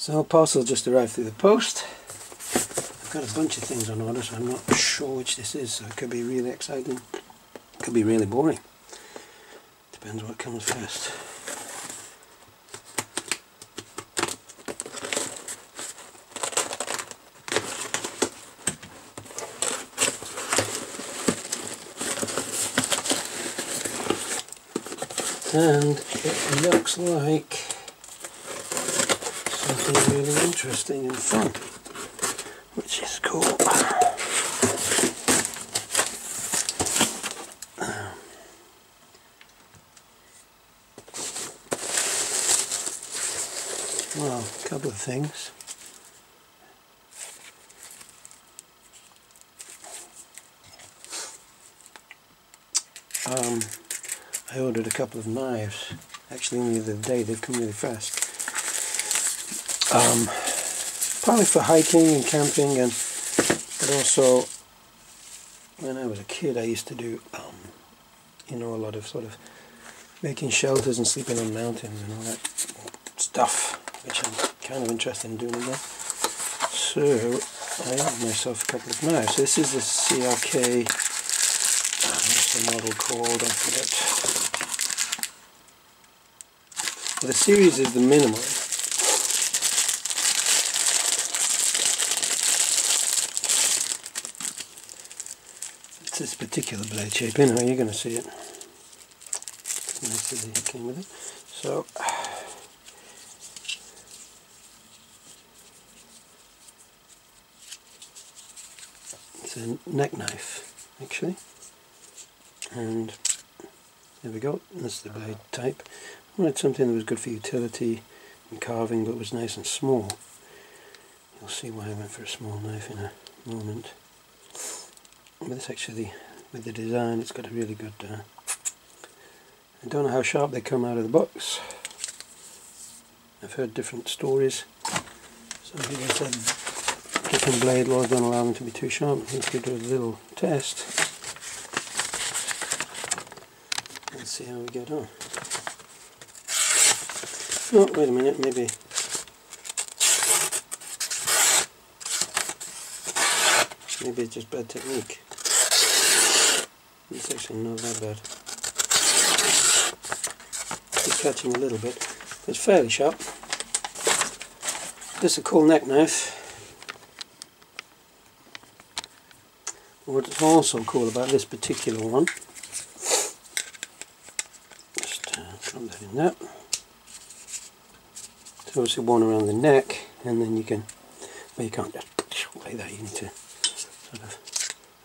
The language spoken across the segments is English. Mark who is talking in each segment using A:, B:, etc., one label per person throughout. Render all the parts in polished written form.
A: So parcel just arrived through the post. I've got a bunch of things on order, so I'm not sure which this is, so it could be really exciting, it could be really boring. Depends what comes first. And it looks like something really interesting and fun, which is cool. Well, a couple of things. I ordered a couple of knives, actually only the other day. They've come really fast. Partly for hiking and camping, but also when I was a kid I used to do you know, a lot of sort of making shelters and sleeping on mountains and all that stuff, which I'm kind of interested in doing again. So I ordered myself a couple of knives. So this is the CRK, what's the model called, I forget. Well, the series is the Minimalist. It's this particular blade shape. Anyway, you're going to see it. It's nice that they came with it. So it's a neck knife, actually. And there we go. That's the blade type. I wanted something that was good for utility and carving, but was nice and small. You'll see why I went for a small knife in a moment. But this actually, with the design, it's got a really good... I don't know how sharp they come out of the box. I've heard different stories. Some people said different blade laws don't allow them to be too sharp. Let's do a little test. Let's see how we get on. Oh, wait a minute, maybe it's just bad technique. It's actually not that bad. It's catching a little bit. It's fairly sharp. This is a cool neck knife. What's also cool about this particular one, just drop that in there. It's obviously worn around the neck, and then you can, well, you can't just like that, you need to sort of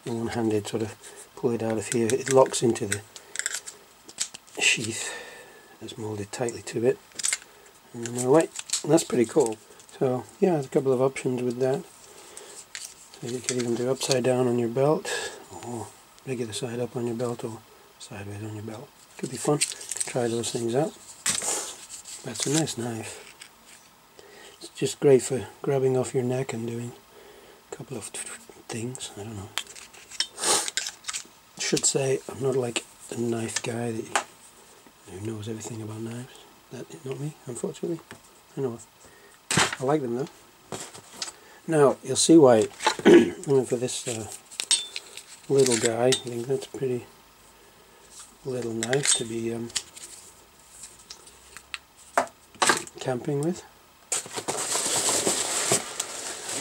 A: one-handed sort of pull it out of here. It locks into the sheath that's moulded tightly to it, and then away. And that's pretty cool. So yeah, there's a couple of options with that. So you could even do upside down on your belt, or regular side up on your belt, or sideways on your belt. Could be fun. Try those things out. That's a nice knife. It's just great for grabbing off your neck and doing a couple of things. I don't know. I should say I'm not like a knife guy who knows everything about knives. That is not me, unfortunately. I know. I like them though. Now you'll see why I went for this little guy. I think that's a pretty little knife to be camping with.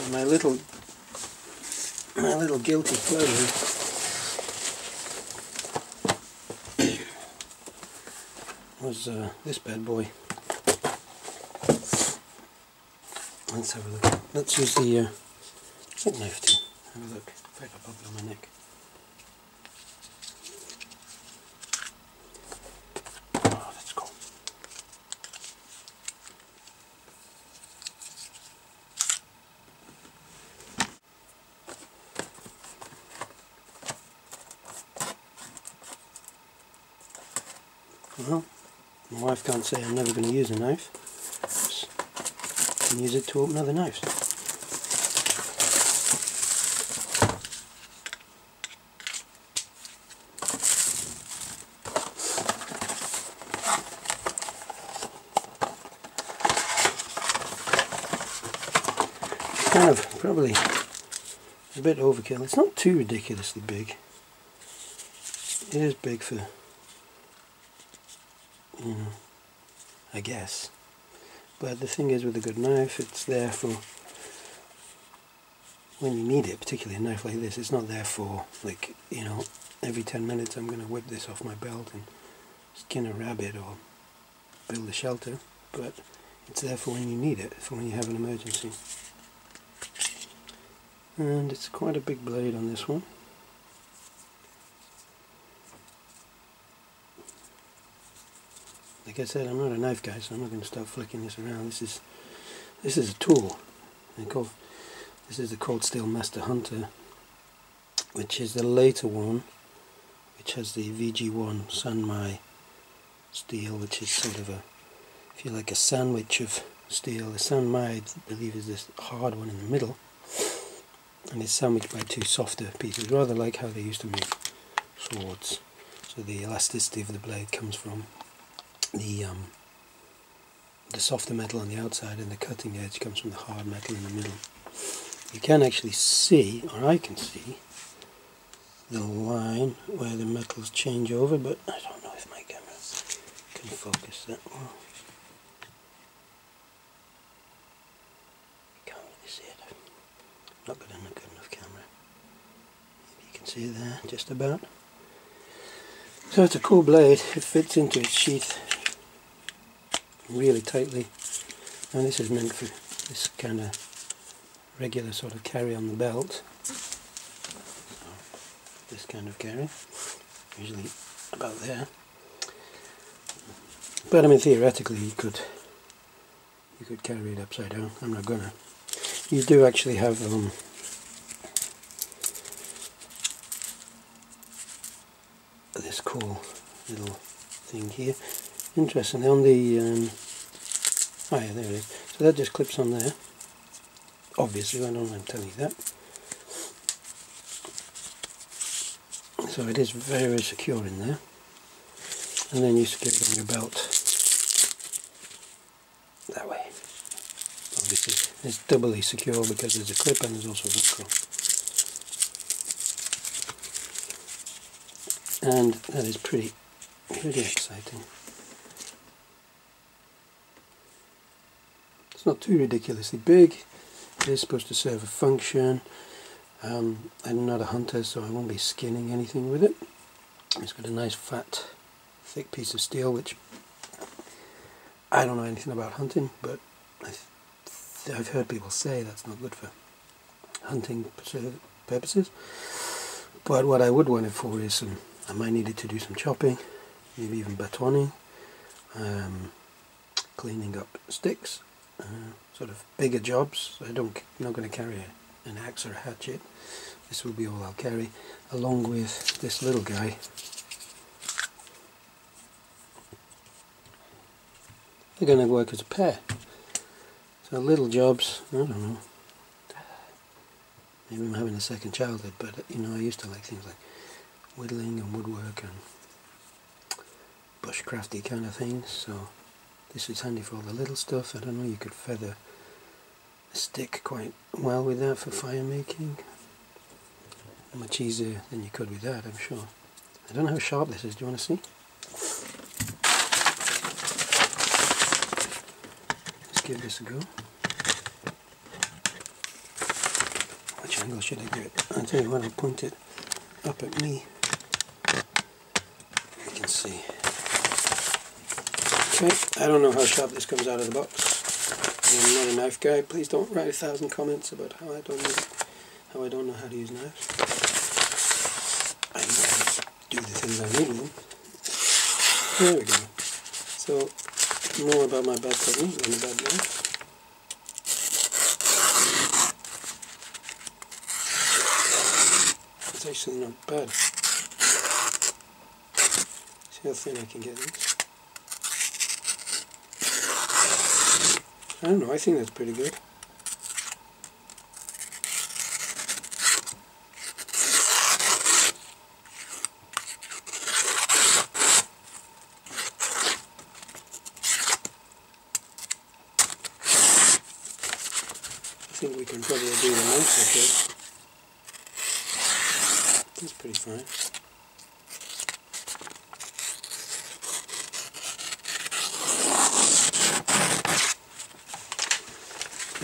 A: And my little guilty pleasure was this bad boy. Let's have a look. Let's use the neck knife to have a look. If I can pop it on my neck. Oh, that's cool. Well, my wife can't say I'm never going to use a knife. I can use it to open other knives. kind of probably a bit overkill. It's not too ridiculously big. It is big for, you know, I guess. But the thing is, with a good knife, it's there for when you need it, particularly a knife like this. It's not there for, like, you know, every 10 minutes I'm going to whip this off my belt and skin a rabbit or build a shelter, but it's there for when you need it, for when you have an emergency. And it's quite a big blade on this one. Like I said, I'm not a knife guy, so I'm not going to start flicking this around. This is a tool. This is the Cold Steel Master Hunter, which is the later one, which has the VG1 Sanmai steel, which is sort of a, if you like, a sandwich of steel. The Sanmai, I believe, is this hard one in the middle, and it's sandwiched by two softer pieces, rather like how they used to make swords. So the elasticity of the blade comes from the softer metal on the outside, and the cutting edge comes from the hard metal in the middle. You can actually see, or I can see, the line where the metals change over, but I don't know if my camera can focus that well. Can't really see it. I've not got a good enough camera. Maybe you can see it there, just about. So it's a cool blade. It fits into its sheath really tightly, and this is meant for this kind of regular sort of carry on the belt. So this kind of carry, usually about there. But I mean, theoretically you could carry it upside down. I'm not gonna. You do actually have this cool little thing here. Interestingly, on the oh yeah, there it is. So that just clips on there. Obviously, I don't mind telling you that. So it is very, very secure in there. And then you secure it on your belt that way. Obviously, it's doubly secure because there's a clip and there's also Velcro. And that is pretty exciting. It's not too ridiculously big. It is supposed to serve a function. I'm not a hunter, so I won't be skinning anything with it. It's got a nice fat, thick piece of steel, which I don't know anything about hunting, but I've heard people say that's not good for hunting purposes. But what I would want it for is I might need it to do some chopping, maybe even batoning, cleaning up sticks, sort of bigger jobs. I'm not going to carry an axe or a hatchet. This will be all I'll carry, along with this little guy. They're going to work as a pair. So little jobs, I don't know. Maybe I'm having a second childhood, but you know, I used to like things like whittling and woodwork and bushcrafty kind of things. So this is handy for all the little stuff. I don't know, you could feather a stick quite well with that for fire making. Much easier than you could with that, I'm sure. I don't know how sharp this is. Do you want to see? Let's give this a go. Which angle should I give it? I'll tell you what, I'll point it up at me. You can see. Okay, I don't know how sharp this comes out of the box. I'm not a knife guy. Please don't write 1,000 comments about how I don't know how to use knives. I know how to do the things I need with them. There we go. So, more about my bad technique than a bad knife. It's actually not bad. See how thin I can get this? I don't know, I think that's pretty good. I think we can probably do the nicer shape. That's pretty fine.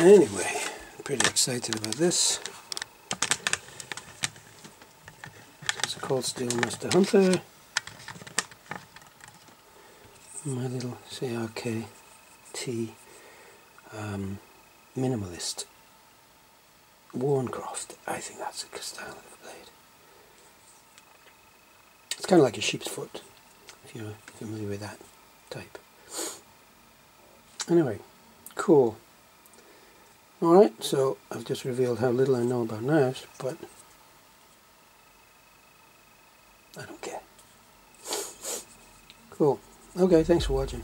A: Anyway, pretty excited about this. It's a Cold Steel Master Hunter. My little CRKT Minimalist Wharncliffe. I think that's a good style of blade. It's kind of like a sheep's foot, if you're familiar with that type. Anyway, cool. Alright, so I've just revealed how little I know about knives, but I don't care. Cool. Okay, thanks for watching.